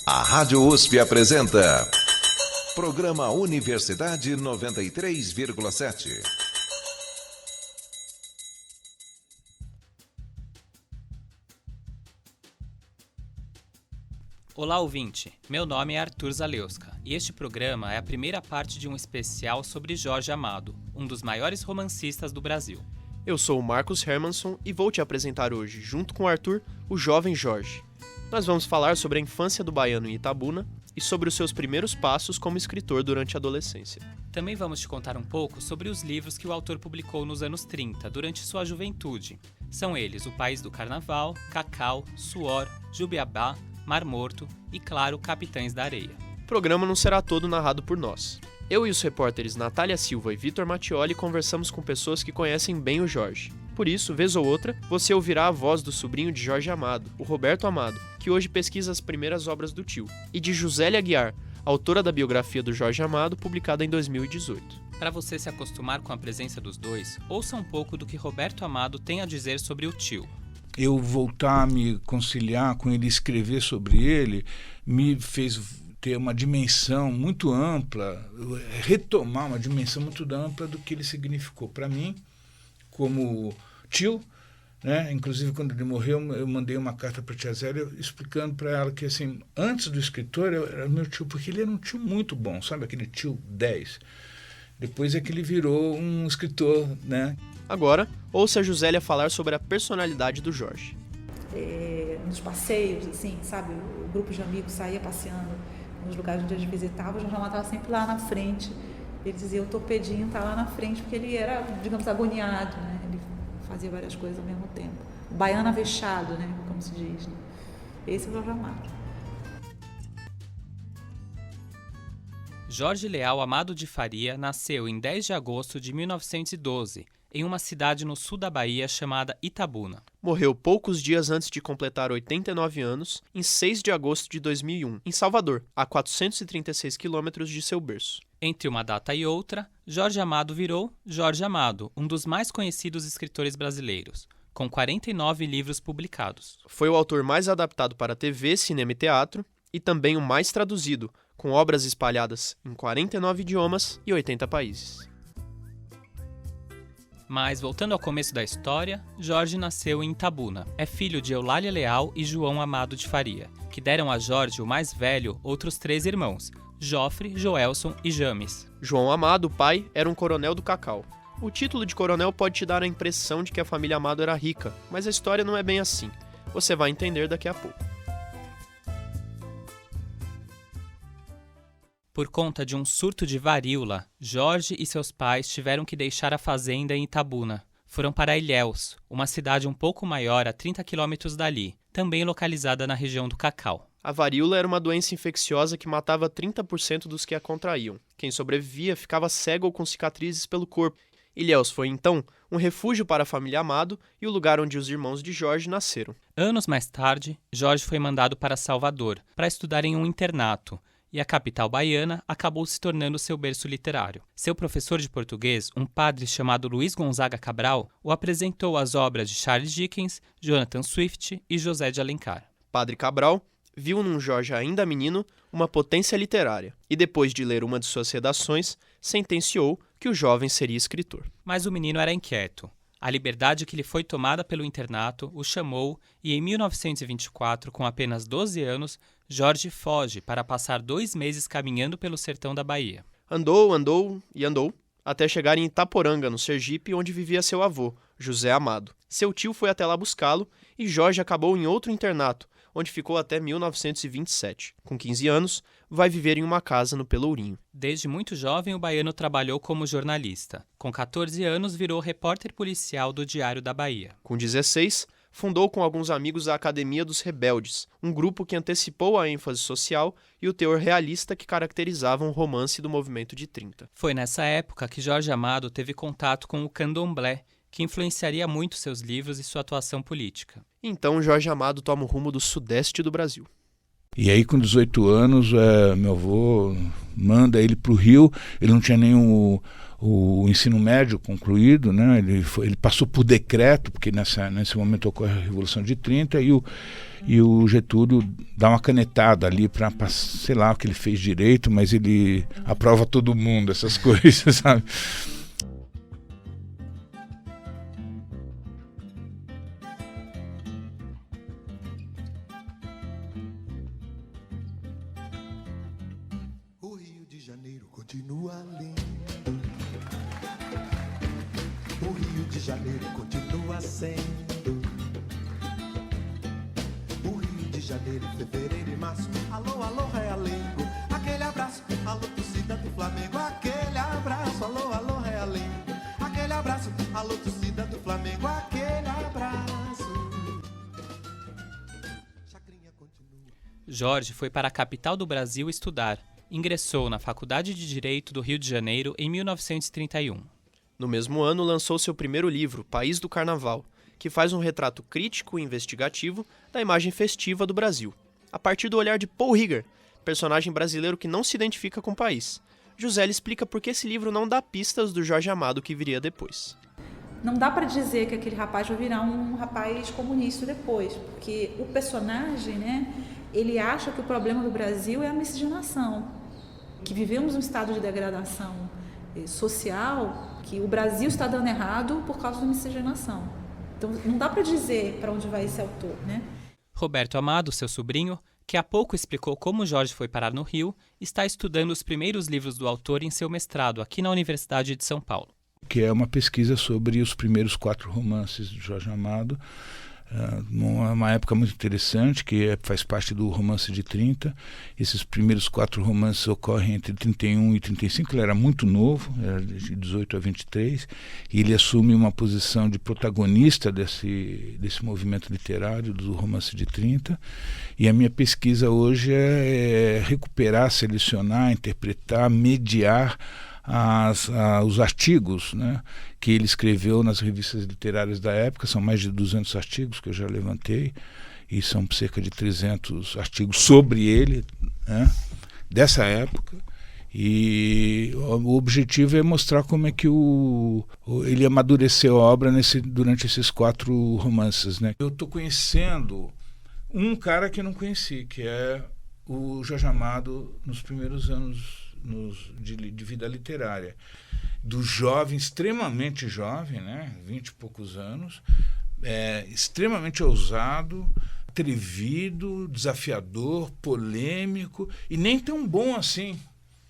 A Rádio USP apresenta Programa Universidade 93,7. Olá, ouvinte! Meu nome é Arthur Zalewska e este programa é a primeira parte de um especial sobre Jorge Amado, um dos maiores romancistas do Brasil. Eu sou o Marcos Hermanson e vou te apresentar hoje, junto com o Arthur, o jovem Jorge. Nós vamos falar sobre a infância do baiano em Itabuna e sobre os seus primeiros passos como escritor durante a adolescência. Também vamos te contar um pouco sobre os livros que o autor publicou nos anos 30, durante sua juventude. São eles O País do Carnaval, Cacau, Suor, Jubiabá, Mar Morto e, claro, Capitães da Areia. O programa não será todo narrado por nós. Eu e os repórteres Natália Silva e Vitor Mattioli conversamos com pessoas que conhecem bem o Jorge. Por isso, vez ou outra, você ouvirá a voz do sobrinho de Jorge Amado, o Roberto Amado, que hoje pesquisa as primeiras obras do tio, e de Josélia Aguiar, autora da biografia do Jorge Amado, publicada em 2018. Para você se acostumar com a presença dos dois, ouça um pouco do que Roberto Amado tem a dizer sobre o tio. Eu voltar a me conciliar com ele, escrever sobre ele, me fez ter uma dimensão muito ampla, retomar uma dimensão muito ampla do que ele significou para mim como tio, né? Inclusive quando ele morreu eu mandei uma carta para a tia Zélia explicando para ela que assim, antes do escritor eu era meu tio, porque ele era um tio muito bom, sabe, aquele tio 10. Depois é que ele virou um escritor, né? Agora, ouça a Josélia falar sobre a personalidade do Jorge. Nos passeios, assim, sabe, o grupo de amigos saía passeando nos lugares onde a gente visitava, o Jorge Amado estava sempre lá na frente. Ele dizia, o Topedinho está lá na frente, porque ele era, digamos, agoniado, né? Ele fazia várias coisas ao mesmo tempo. O baiano avexado, né? Como se diz, né? Esse é o Jorge Amado. Jorge Leal Amado de Faria nasceu em 10 de agosto de 1912, em uma cidade no sul da Bahia chamada Itabuna. Morreu poucos dias antes de completar 89 anos, em 6 de agosto de 2001, em Salvador, a 436 quilômetros de seu berço. Entre uma data e outra, Jorge Amado virou Jorge Amado, um dos mais conhecidos escritores brasileiros, com 49 livros publicados. Foi o autor mais adaptado para TV, cinema e teatro, e também o mais traduzido, com obras espalhadas em 49 idiomas e 80 países. Mas, voltando ao começo da história, Jorge nasceu em Itabuna. É filho de Eulália Leal e João Amado de Faria, que deram a Jorge, o mais velho, outros 3 irmãos, Jofre, Joelson e James. João Amado, o pai, era um coronel do Cacau. O título de coronel pode te dar a impressão de que a família Amado era rica, mas a história não é bem assim. Você vai entender daqui a pouco. Por conta de um surto de varíola, Jorge e seus pais tiveram que deixar a fazenda em Itabuna. Foram para Ilhéus, uma cidade um pouco maior a 30 quilômetros dali, também localizada na região do Cacau. A varíola era uma doença infecciosa que matava 30% dos que a contraíam. Quem sobrevivia ficava cego ou com cicatrizes pelo corpo. Ilhéus foi, então, um refúgio para a família Amado e o lugar onde os irmãos de Jorge nasceram. Anos mais tarde, Jorge foi mandado para Salvador, para estudar em um internato, e a capital baiana acabou se tornando seu berço literário. Seu professor de português, um padre chamado Luiz Gonzaga Cabral, o apresentou às obras de Charles Dickens, Jonathan Swift e José de Alencar. Padre Cabral viu num Jorge ainda menino uma potência literária e, depois de ler uma de suas redações, sentenciou que o jovem seria escritor. Mas o menino era inquieto. A liberdade que lhe foi tomada pelo internato o chamou e, em 1924, com apenas 12 anos, Jorge foge para passar 2 meses caminhando pelo sertão da Bahia. Andou, até chegar em Itaporanga, no Sergipe, onde vivia seu avô, José Amado. Seu tio foi até lá buscá-lo e Jorge acabou em outro internato, onde ficou até 1927. Com 15 anos, vai viver em uma casa no Pelourinho. Desde muito jovem, o baiano trabalhou como jornalista. Com 14 anos, virou repórter policial do Diário da Bahia. Com 16, fundou com alguns amigos a Academia dos Rebeldes, um grupo que antecipou a ênfase social e o teor realista que caracterizavam o romance do movimento de 30. Foi nessa época que Jorge Amado teve contato com o candomblé, que influenciaria muito seus livros e sua atuação política. Então Jorge Amado toma o rumo do sudeste do Brasil. E aí, com 18 anos, meu avô manda ele para o Rio. Ele não tinha nem o ensino médio concluído, né? Ele passou por decreto, porque nesse momento ocorre a Revolução de 30, e o Getúlio dá uma canetada ali para, sei lá o que ele fez direito, mas ele aprova todo mundo, essas coisas, sabe? O Rio de Janeiro continua lindo. O Rio de Janeiro continua sendo. O Rio de Janeiro, fevereiro e março. Alô, alô, Realengo. Aquele abraço, alô, torcida do Flamengo. Aquele abraço, alô, alô, Realengo. Aquele abraço, alô, torcida do Flamengo. Aquele abraço. Chacrinha continua. Jorge foi para a capital do Brasil estudar. Ingressou na Faculdade de Direito do Rio de Janeiro em 1931. No mesmo ano, lançou seu primeiro livro, País do Carnaval, que faz um retrato crítico e investigativo da imagem festiva do Brasil, a partir do olhar de Paul Rieger, personagem brasileiro que não se identifica com o país. José explica por que esse livro não dá pistas do Jorge Amado que viria depois. Não dá para dizer que aquele rapaz vai virar um rapaz comunista depois, porque o personagem, né, ele acha que o problema do Brasil é a miscigenação, que vivemos um estado de degradação social, que o Brasil está dando errado por causa da miscigenação. Então não dá para dizer para onde vai esse autor, né? Roberto Amado, seu sobrinho, que há pouco explicou como Jorge foi parar no Rio, está estudando os primeiros livros do autor em seu mestrado aqui na Universidade de São Paulo. Que é uma pesquisa sobre os primeiros 4 romances de Jorge Amado, uma época muito interessante, que faz parte do Romance de 30. Esses primeiros 4 romances ocorrem entre 31 e 35, ele era muito novo, era de 18 a 23, e ele assume uma posição de protagonista desse movimento literário do Romance de 30, e a minha pesquisa hoje é recuperar, selecionar, interpretar, mediar os artigos, né, que ele escreveu nas revistas literárias da época. São mais de 200 artigos que eu já levantei, e são cerca de 300 artigos sobre ele, né, dessa época. E o objetivo é mostrar como é que ele amadureceu a obra durante esses 4 romances, né. Eu estou conhecendo um cara que eu não conheci, que é o Jorge Amado nos primeiros anos de vida literária, do jovem, extremamente jovem, né, 20 e poucos anos, extremamente ousado, atrevido, desafiador, polêmico, e nem tão bom assim.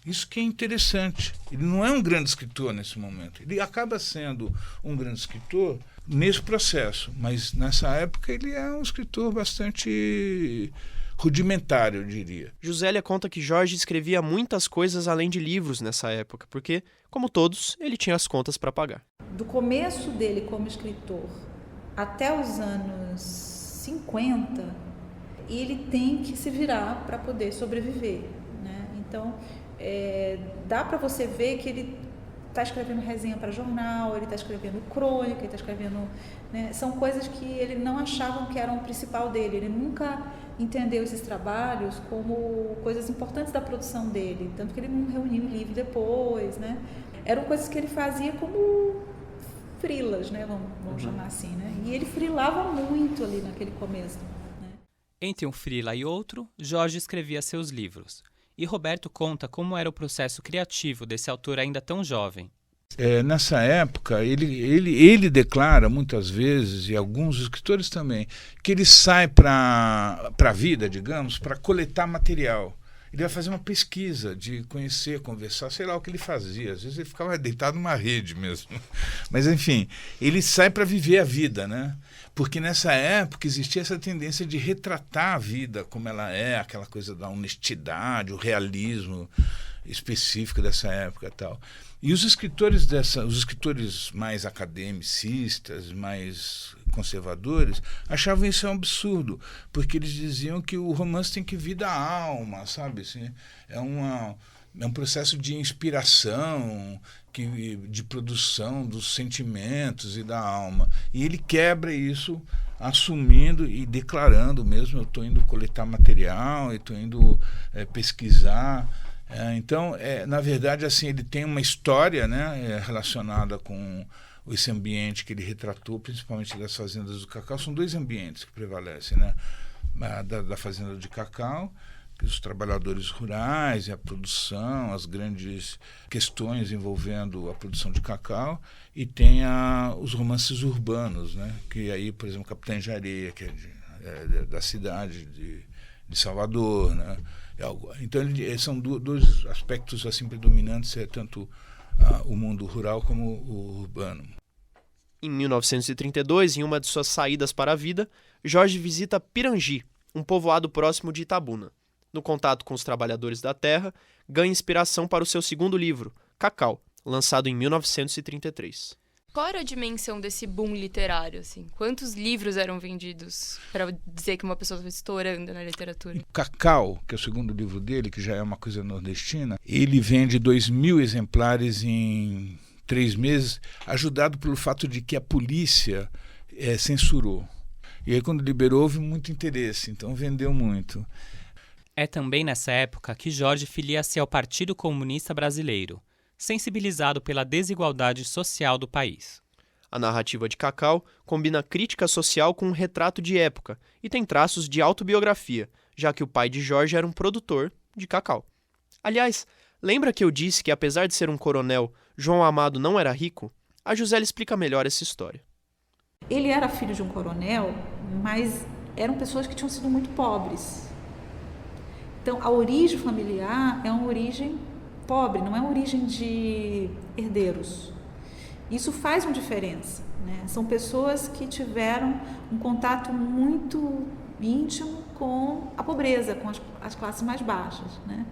Isso que é interessante. Ele não é um grande escritor nesse momento. Ele acaba sendo um grande escritor nesse processo, mas nessa época ele é um escritor bastante rudimentar, eu diria. Josélia conta que Jorge escrevia muitas coisas além de livros nessa época, porque, como todos, ele tinha as contas para pagar. Do começo dele como escritor até os anos 50, ele tem que se virar para poder sobreviver, né? Então, dá para você ver que ele está escrevendo resenha para jornal, ele está escrevendo crônica, ele está escrevendo, né? São coisas que ele não achava que eram o principal dele. Ele nunca entendeu esses trabalhos como coisas importantes da produção dele, tanto que ele não reuniu o livro depois, né? Eram coisas que ele fazia como frilas, né? Vamos chamar assim, né? E ele frilava muito ali naquele começo, né? Entre um frila e outro, Jorge escrevia seus livros. E Roberto conta como era o processo criativo desse autor ainda tão jovem. Nessa época, ele declara muitas vezes, e alguns escritores também, que ele sai para a vida, digamos, para coletar material. Ele vai fazer uma pesquisa de conhecer, conversar, sei lá o que ele fazia. Às vezes ele ficava deitado numa rede mesmo. Mas, enfim, ele sai para viver a vida, né? Porque nessa época existia essa tendência de retratar a vida como ela é, aquela coisa da honestidade, o realismo específico dessa época e tal. E os escritores mais academicistas, mais conservadores, achavam isso um absurdo, porque eles diziam que o romance tem que vir da alma, sabe? Assim, É um processo de inspiração, de produção dos sentimentos e da alma. E ele quebra isso assumindo e declarando mesmo, eu estou indo coletar material, eu estou indo pesquisar. Então, na verdade, assim, ele tem uma história, né, relacionada com esse ambiente que ele retratou, principalmente das fazendas do cacau. São 2 ambientes que prevalecem, né? Da fazenda de cacau, os trabalhadores rurais, a produção, as grandes questões envolvendo a produção de cacau, e tem os romances urbanos, né? Que aí, por exemplo, Capitães de Areia, que é da cidade de Salvador, né? Então, são 2 aspectos assim predominantes, tanto o mundo rural como o urbano. Em 1932, em uma de suas saídas para a vida, Jorge visita Pirangi, um povoado próximo de Itabuna. No contato com os trabalhadores da terra, ganha inspiração para o seu segundo livro, Cacau, lançado em 1933. Qual era a dimensão desse boom literário, assim? Quantos livros eram vendidos para dizer que uma pessoa estava estourando na literatura? Cacau, que é o segundo livro dele, que já é uma coisa nordestina, ele vende 2.000 exemplares em 3 meses, ajudado pelo fato de que a polícia censurou. E aí, quando liberou, houve muito interesse, então vendeu muito. É também nessa época que Jorge filia-se ao Partido Comunista Brasileiro, sensibilizado pela desigualdade social do país. A narrativa de Cacau combina crítica social com um retrato de época e tem traços de autobiografia, já que o pai de Jorge era um produtor de cacau. Aliás, lembra que eu disse que, apesar de ser um coronel, João Amado não era rico? A Juscelia explica melhor essa história. Ele era filho de um coronel, mas eram pessoas que tinham sido muito pobres. Então, a origem familiar é uma origem pobre, não é uma origem de herdeiros. Isso faz uma diferença, né? São pessoas que tiveram um contato muito íntimo com a pobreza, com as classes mais baixas, né?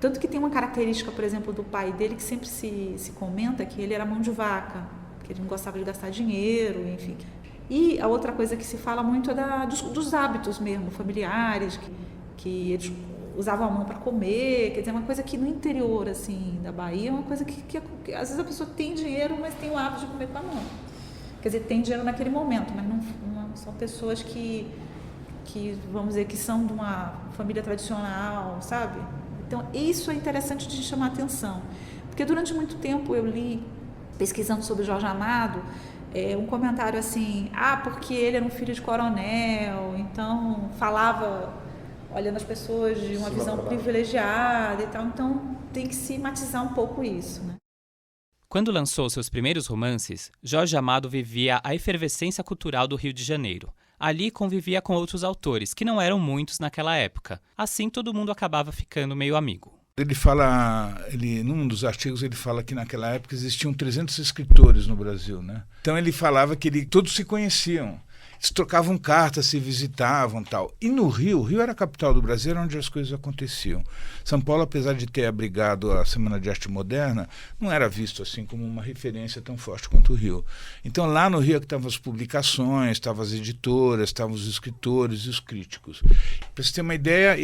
Tanto que tem uma característica, por exemplo, do pai dele, que sempre se comenta, que ele era mão de vaca, que ele não gostava de gastar dinheiro, enfim. E a outra coisa que se fala muito é dos hábitos mesmo, familiares, que eles usavam a mão para comer, quer dizer, uma coisa que no interior, assim, da Bahia, é uma coisa que às vezes a pessoa tem dinheiro, mas tem o hábito de comer com a mão. Quer dizer, tem dinheiro naquele momento, mas não são pessoas que, vamos dizer, que são de uma família tradicional, sabe? Então, isso é interessante de chamar a atenção. Porque durante muito tempo eu li, pesquisando sobre Jorge Amado, um comentário assim, porque ele era um filho de coronel, então falava olhando as pessoas de uma visão privilegiada e tal, então tem que se matizar um pouco isso, né? Quando lançou seus primeiros romances, Jorge Amado vivia a efervescência cultural do Rio de Janeiro. Ali convivia com outros autores, que não eram muitos naquela época. Assim, todo mundo acabava ficando meio amigo. Num dos artigos ele fala que naquela época existiam 300 escritores no Brasil, né? Então ele falava que todos se conheciam. Eles trocavam cartas, se visitavam e tal. E no Rio, o Rio era a capital do Brasil, era onde as coisas aconteciam. São Paulo, apesar de ter abrigado a Semana de Arte Moderna, não era visto assim como uma referência tão forte quanto o Rio. Então lá no Rio é que estavam as publicações, estavam as editoras, estavam os escritores e os críticos. Para você ter uma ideia,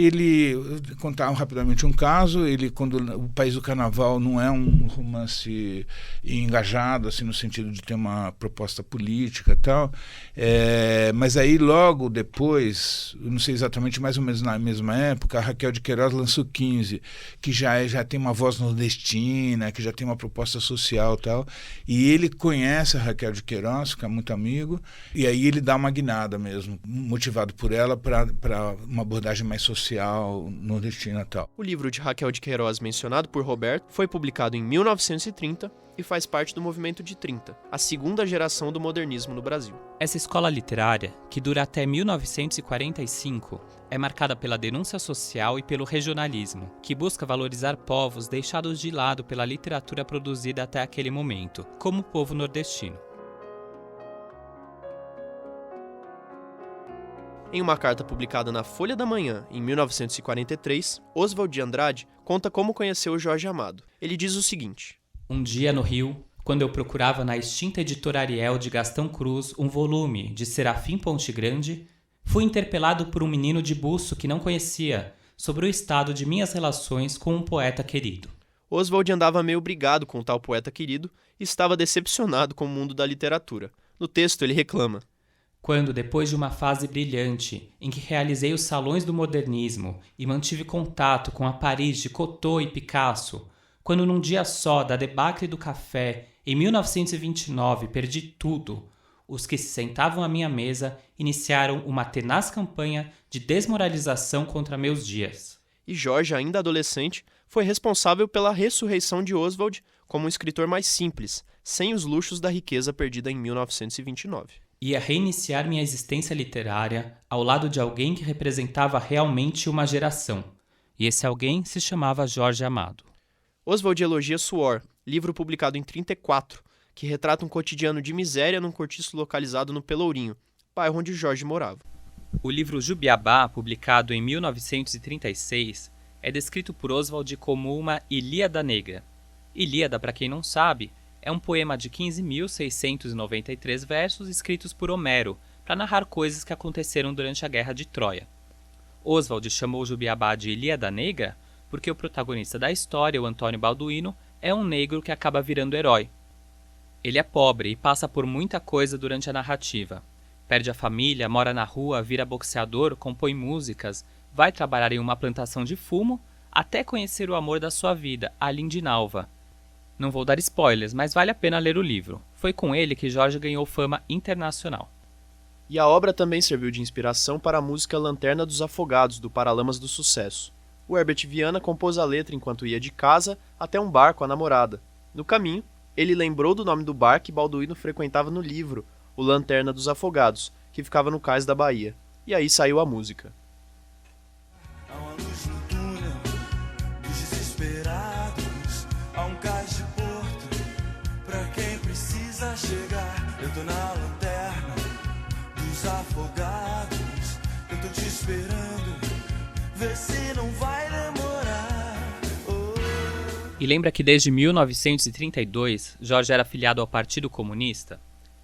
vou contar rapidamente um caso, quando O País do Carnaval não é um romance engajado, assim, no sentido de ter uma proposta política e tal, mas aí logo depois, não sei exatamente, mais ou menos na mesma época, a Raquel de Queiroz lançou 15, que já tem uma voz nordestina, que já tem uma proposta social e tal, e ele conhece a Raquel de Queiroz, fica muito amigo, e aí ele dá uma guinada mesmo, motivado por ela para uma abordagem mais social, nordestina e tal. O livro de Raquel de Queiroz, mencionado por Roberto, foi publicado em 1930 e faz parte do movimento de 30, a segunda geração do modernismo no Brasil. Essa escola literária, que dura até 1945, é marcada pela denúncia social e pelo regionalismo, que busca valorizar povos deixados de lado pela literatura produzida até aquele momento, como o povo nordestino. Em uma carta publicada na Folha da Manhã, em 1943, Oswald de Andrade conta como conheceu Jorge Amado. Ele diz o seguinte: Um dia no Rio, quando eu procurava na extinta editora Ariel de Gastão Cruz um volume de Serafim Ponte Grande, fui interpelado por um menino de buço que não conhecia sobre o estado de minhas relações com um poeta querido. Oswald andava meio brigado com o tal poeta querido e estava decepcionado com o mundo da literatura. No texto ele reclama: Quando, depois de uma fase brilhante, em que realizei os salões do modernismo e mantive contato com a Paris de Cocteau e Picasso, quando num dia só da debacle do café, em 1929, perdi tudo, os que se sentavam à minha mesa iniciaram uma tenaz campanha de desmoralização contra meus dias. E Jorge, ainda adolescente, foi responsável pela ressurreição de Oswald como um escritor mais simples, sem os luxos da riqueza perdida em 1929. Ia reiniciar minha existência literária ao lado de alguém que representava realmente uma geração. E esse alguém se chamava Jorge Amado. Oswald elogia Suor, livro publicado em 1934, que retrata um cotidiano de miséria num cortiço localizado no Pelourinho, bairro onde Jorge morava. O livro Jubiabá, publicado em 1936, é descrito por Oswald como uma Ilíada Negra. Ilíada, para quem não sabe, é um poema de 15.693 versos escritos por Homero para narrar coisas que aconteceram durante a Guerra de Troia. Oswald chamou Jubiabá de Ilíada Negra porque o protagonista da história, o Antônio Balduino, é um negro que acaba virando herói. Ele é pobre e passa por muita coisa durante a narrativa. Perde a família, mora na rua, vira boxeador, compõe músicas, vai trabalhar em uma plantação de fumo, até conhecer o amor da sua vida, a Lindinalva. Não vou dar spoilers, mas vale a pena ler o livro. Foi com ele que Jorge ganhou fama internacional. E a obra também serviu de inspiração para a música Lanterna dos Afogados, do Paralamas do Sucesso. O Herbert Viana compôs a letra enquanto ia de casa até um bar com a namorada. No caminho, ele lembrou do nome do bar que Balduino frequentava no livro, o Lanterna dos Afogados, que ficava no cais da Bahia. E aí saiu a música. Há uma luz no túnel dos desesperados. Há um cais de porto pra quem precisa chegar. Eu tô na lanterna dos afogados. Eu tô te esperando, vê se não vai demorar. Oh. E lembra que desde 1932 Jorge era afiliado ao Partido Comunista?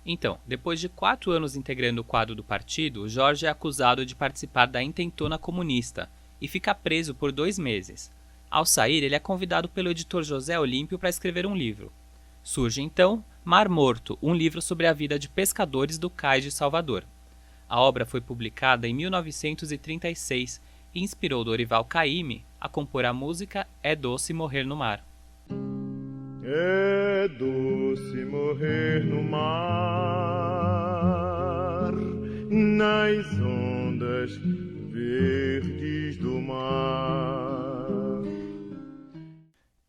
Então, depois de 4 anos integrando o quadro do partido, Jorge é acusado de participar da intentona comunista e fica preso por 2 meses. Ao sair, ele é convidado pelo editor José Olímpio para escrever um livro. Surge então Mar Morto, um livro sobre a vida de pescadores do cais de Salvador. A obra foi publicada em 1936 e inspirou Dorival Caymmi a compor a música É Doce Morrer no Mar. É doce morrer no mar, nas ondas verdes do mar.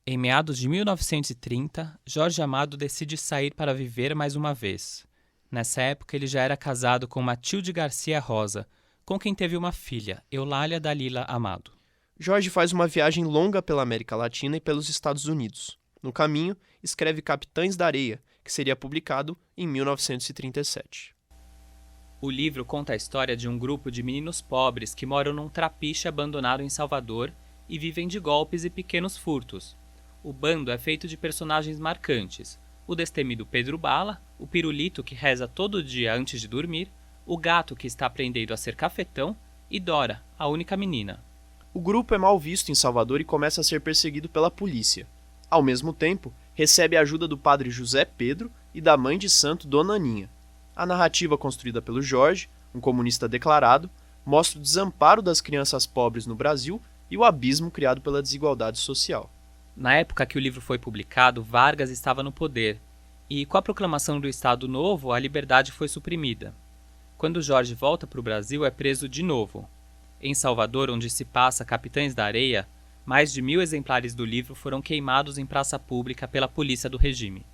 Em meados de 1930, Jorge Amado decide sair para viver mais uma vez. Nessa época, ele já era casado com Matilde Garcia Rosa, com quem teve uma filha, Eulália Dalila Amado. Jorge faz uma viagem longa pela América Latina e pelos Estados Unidos. No caminho, escreve Capitães da Areia, que seria publicado em 1937. O livro conta a história de um grupo de meninos pobres que moram num trapiche abandonado em Salvador e vivem de golpes e pequenos furtos. O bando é feito de personagens marcantes: o destemido Pedro Bala, o pirulito que reza todo dia antes de dormir, o gato que está aprendendo a ser cafetão e Dora, a única menina. O grupo é mal visto em Salvador e começa a ser perseguido pela polícia. Ao mesmo tempo, recebe a ajuda do padre José Pedro e da mãe de santo Dona Aninha. A narrativa construída pelo Jorge, um comunista declarado, mostra o desamparo das crianças pobres no Brasil e o abismo criado pela desigualdade social. Na época que o livro foi publicado, Vargas estava no poder, e com a proclamação do Estado Novo, a liberdade foi suprimida. Quando Jorge volta para o Brasil, é preso de novo. Em Salvador, onde se passa Capitães da Areia, mais de 1.000 exemplares do livro foram queimados em praça pública pela polícia do regime.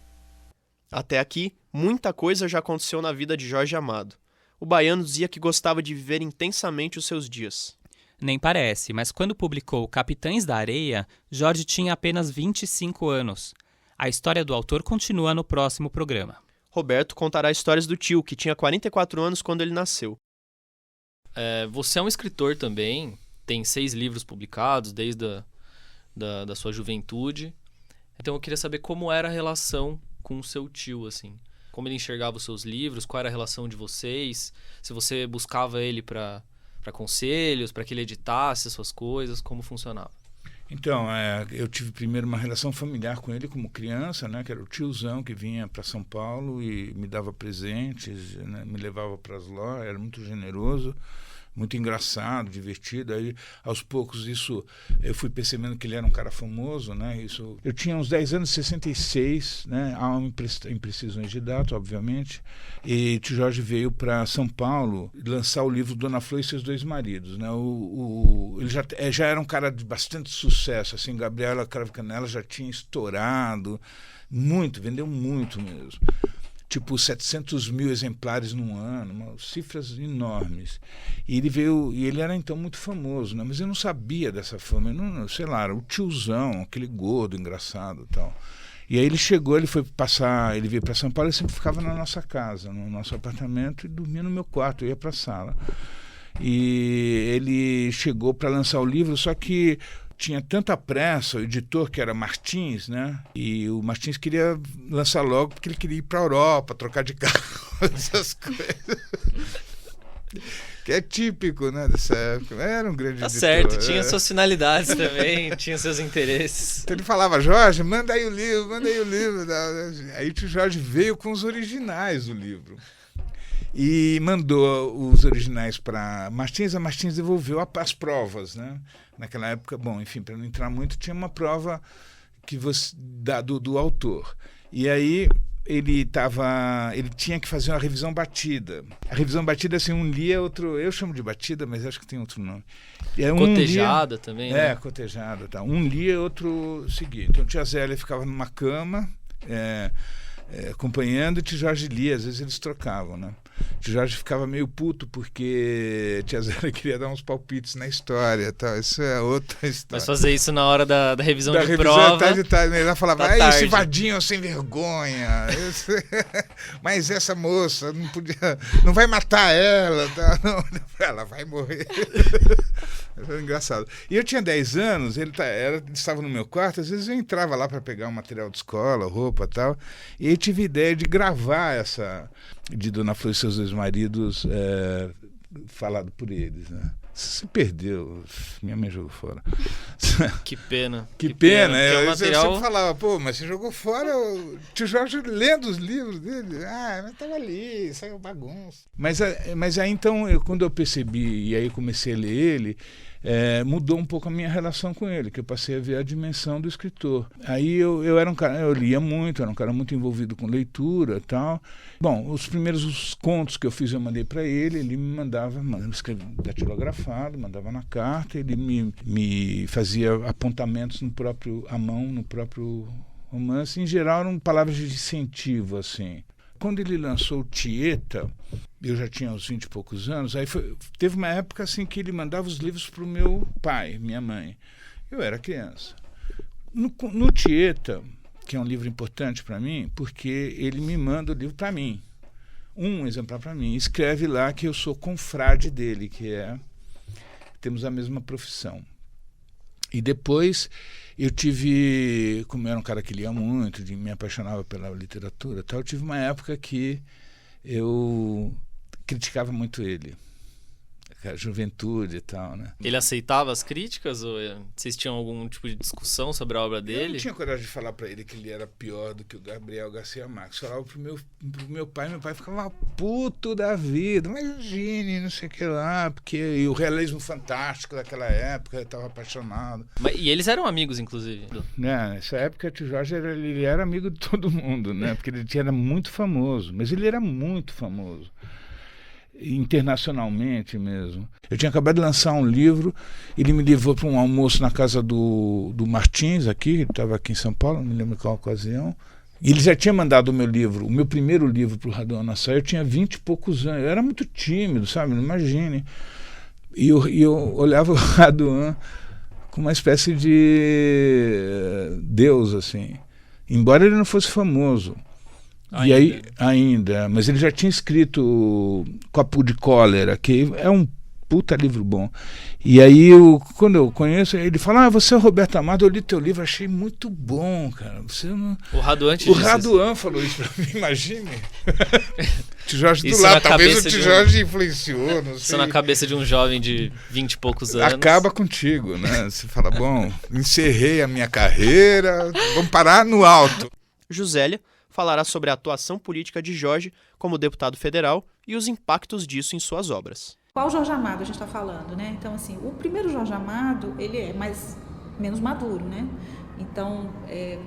Até aqui, muita coisa já aconteceu na vida de Jorge Amado. O baiano dizia que gostava de viver intensamente os seus dias. Nem parece, mas quando publicou Capitães da Areia, Jorge tinha apenas 25 anos. A história do autor continua no próximo programa. Roberto contará histórias do tio, que tinha 44 anos quando ele nasceu. Você é um escritor também, tem 6 livros publicados desde da sua juventude. Então eu queria saber como era a relação com o seu tio, assim. Como ele enxergava os seus livros, qual era a relação de vocês, se você buscava ele para conselhos, para que ele editasse as suas coisas, como funcionava? Então, eu tive primeiro uma relação familiar com ele como criança, né, que era o tiozão que vinha para São Paulo e me dava presentes, né, me levava para as lojas, era muito generoso, muito engraçado, divertido. Aí, aos poucos, eu fui percebendo que ele era um cara famoso, né? Eu tinha uns 10 anos, 66, né? Há imprecisões de data, obviamente. E Tio Jorge veio para São Paulo lançar o livro Dona Flor e Seus Dois Maridos, né? Ele já era um cara de bastante sucesso, assim. Gabriela Cravo Canela já tinha estourado muito, vendeu muito mesmo. Tipo 700 mil exemplares num ano, cifras enormes. E ele era então muito famoso, né? Mas eu não sabia dessa fama, sei lá, era o tiozão, aquele gordo, engraçado e tal. E aí ele veio para São Paulo e sempre ficava na nossa casa, no nosso apartamento, e dormia no meu quarto, eu ia para a sala. E ele chegou para lançar o livro, só que tinha tanta pressa, o editor, que era Martins, né? E o Martins queria lançar logo porque ele queria ir para a Europa, trocar de carro, essas coisas. Que é típico, né, dessa época. Era um grande editor. Certo, tinha suas finalidades também, tinha seus interesses. Então ele falava, Jorge, manda aí o livro. Aí o Jorge veio com os originais do livro. E mandou os originais para Martins, a Martins devolveu as provas, né? Naquela época, bom, enfim, para não entrar muito, tinha uma prova do autor. E aí ele tinha que fazer uma revisão batida. A revisão batida, assim, um lia, outro... Eu chamo de batida, mas acho que tem outro nome. Cotejada também, né? Cotejada, tá. Um lia, outro seguia. Então, tia Zélia ficava numa cama, acompanhando, e Tio Jorge lia, às vezes eles trocavam, né? Tio Jorge ficava meio puto porque tia Zélia queria dar uns palpites na história, tal. Isso é outra história. Mas fazer isso na hora da revisão de prova... Ela falava, esse vadinho sem vergonha, mas essa moça não vai matar ela, tá? Não, ela vai morrer. Foi engraçado. E eu tinha 10 anos, ele estava no meu quarto, às vezes eu entrava lá para pegar um material de escola, roupa e tal, e eu tive a ideia de gravar essa de Dona Flor e Seus Dois Maridos, falado por eles, né? Se perdeu, minha mãe jogou fora. Que pena. Que pena. Eu sempre falava, mas você jogou fora o Tio Jorge lendo os livros dele. Mas estava ali, saiu bagunça. Mas aí então, quando eu percebi, e aí comecei a ler ele, mudou um pouco a minha relação com ele, que eu passei a ver a dimensão do escritor. Aí eu era um cara, eu lia muito, era um cara muito envolvido com leitura e tal. Bom, os primeiros contos que eu fiz eu mandei para ele me mandava, escrevia datilografado, mandava na carta, ele me fazia apontamentos à mão, no próprio romance. Em geral eram palavras de incentivo, assim. Quando ele lançou o Tieta, eu já tinha uns 20 e poucos anos, aí teve uma época assim que ele mandava os livros para o meu pai, minha mãe. Eu era criança. No Tieta, que é um livro importante para mim, porque ele me manda o livro para mim, um exemplar para mim. Escreve lá que eu sou confrade dele, temos a mesma profissão. E depois eu tive, como eu era um cara que lia muito, me apaixonava pela literatura, tal, eu tive uma época que eu criticava muito ele, a juventude e tal, né? Ele aceitava as críticas ou vocês tinham algum tipo de discussão sobre a obra dele? Eu não tinha coragem de falar para ele que ele era pior do que o Gabriel Garcia Marques. Falava pro meu pai ficava puto da vida, imagine, não sei o que lá, porque o realismo fantástico daquela época, eu estava apaixonado. E eles eram amigos, inclusive? Nessa época, o Tio Jorge ele era amigo de todo mundo, né? Porque ele era muito famoso, mas ele era muito famoso. Internacionalmente mesmo. Eu tinha acabado de lançar um livro, ele me levou para um almoço na casa do Martins, ele estava aqui em São Paulo, não me lembro qual ocasião, e ele já tinha mandado o meu primeiro livro para o Raduan Nassar. Eu tinha 20 e poucos anos, eu era muito tímido, sabe, não imagine. E eu olhava o Raduan com uma espécie de Deus, assim, embora ele não fosse famoso. E aí, mas ele já tinha escrito Copo de Cólera, que é um puta livro bom. E aí, quando eu conheço, ele fala, você é o Roberto Amado, eu li teu livro, achei muito bom, cara. Você não... O Raduan O Raduan falou isso pra mim, imagine. Tio Jorge do Isso lado, na talvez o cabeça Tio de Jorge influenciou, não sei. Isso na cabeça de um jovem de 20 e poucos anos. Acaba contigo, né? Você fala, bom, encerrei a minha carreira, vamos parar no alto. Josélia falará sobre a atuação política de Jorge como deputado federal e os impactos disso em suas obras. Qual Jorge Amado a gente está falando, né? Então, assim, o primeiro Jorge Amado, ele é menos maduro, né? Então,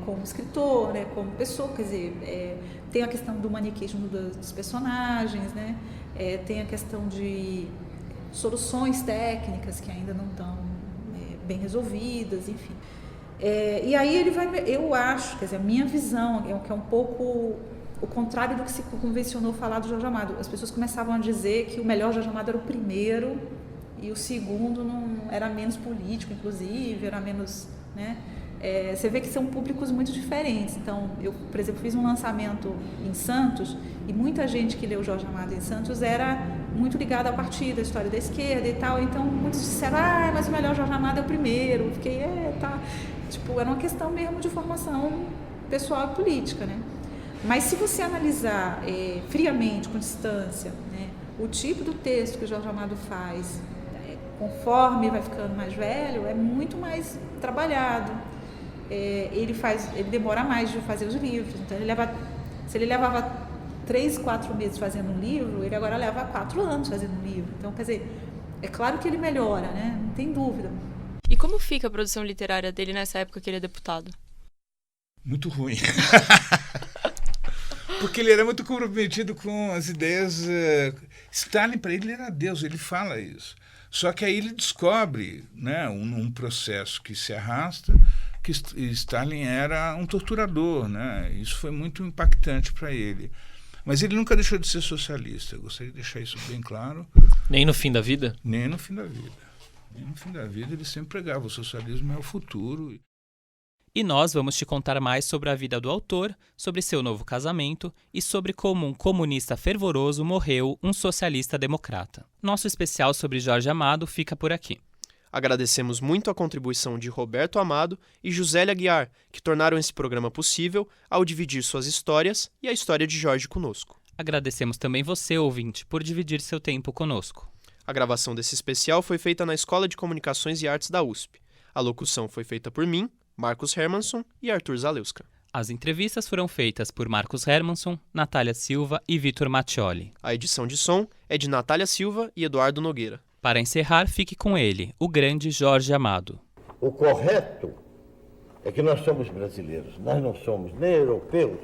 como escritor, né? Como pessoa, quer dizer, tem a questão do maniqueísmo dos personagens, né? Tem a questão de soluções técnicas que ainda não estão bem resolvidas, enfim. E aí ele vai, eu acho, quer dizer, a minha visão que é um pouco o contrário do que se convencionou falar do Jorge Amado. As pessoas começavam a dizer que o melhor Jorge Amado era o primeiro e o segundo não era menos político, inclusive, era menos, né? Você vê que são públicos muito diferentes. Então, eu, por exemplo, fiz um lançamento em Santos e muita gente que leu Jorge Amado em Santos era muito ligada ao partido, à história da esquerda e tal. Então, muitos disseram, mas o melhor Jorge Amado é o primeiro. Eu fiquei, tá. Tipo, era uma questão mesmo de formação pessoal e política, né? Mas se você analisar friamente, com distância, né, o tipo do texto que o Jorge Amado faz, conforme vai ficando mais velho, é muito mais trabalhado. Ele demora mais de fazer os livros. Então, se ele levava 3, 4 meses fazendo um livro, ele agora leva 4 anos fazendo um livro. Então, quer dizer, é claro que ele melhora, né? Não tem dúvida. E como fica a produção literária dele nessa época que ele é deputado? Muito ruim. Porque ele era muito comprometido com as ideias. Stalin, para ele, era Deus, ele fala isso. Só que aí ele descobre, né, um processo que se arrasta, que Stalin era um torturador, né? Isso foi muito impactante para ele. Mas ele nunca deixou de ser socialista, eu gostaria de deixar isso bem claro. Nem no fim da vida? Nem no fim da vida. Nem no fim da vida ele sempre pregava, o socialismo é o futuro. E nós vamos te contar mais sobre a vida do autor, sobre seu novo casamento e sobre como um comunista fervoroso morreu um socialista democrata. Nosso especial sobre Jorge Amado fica por aqui. Agradecemos muito a contribuição de Roberto Amado e Josélia Guiar, que tornaram esse programa possível ao dividir suas histórias e a história de Jorge conosco. Agradecemos também você, ouvinte, por dividir seu tempo conosco. A gravação desse especial foi feita na Escola de Comunicações e Artes da USP. A locução foi feita por mim, Marcos Hermanson e Arthur Zalewska. As entrevistas foram feitas por Marcos Hermanson, Natália Silva e Vitor Mattioli. A edição de som é de Natália Silva e Eduardo Nogueira. Para encerrar, fique com ele, o grande Jorge Amado. O correto é que nós somos brasileiros. Nós não somos nem europeus,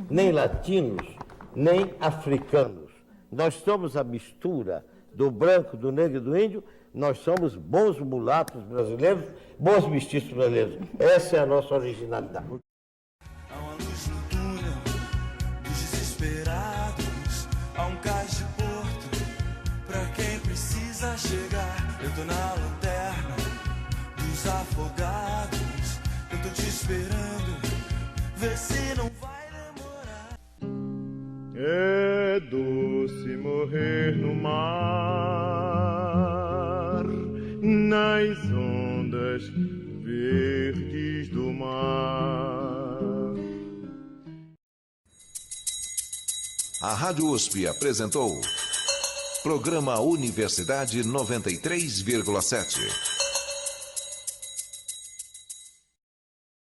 nem latinos, nem africanos. Nós somos a mistura do branco, do negro e do índio. Nós somos bons mulatos brasileiros, bons mestiços brasileiros. Essa é a nossa originalidade. Há uma luz no túnel dos desesperados. Há um cais de porto pra quem precisa chegar. Eu tô na lanterna dos afogados. Eu tô te esperando, vê se não vai demorar. É doce morrer no mar, nas ondas verdes do mar. A Rádio USP apresentou Programa Universidade 93,7.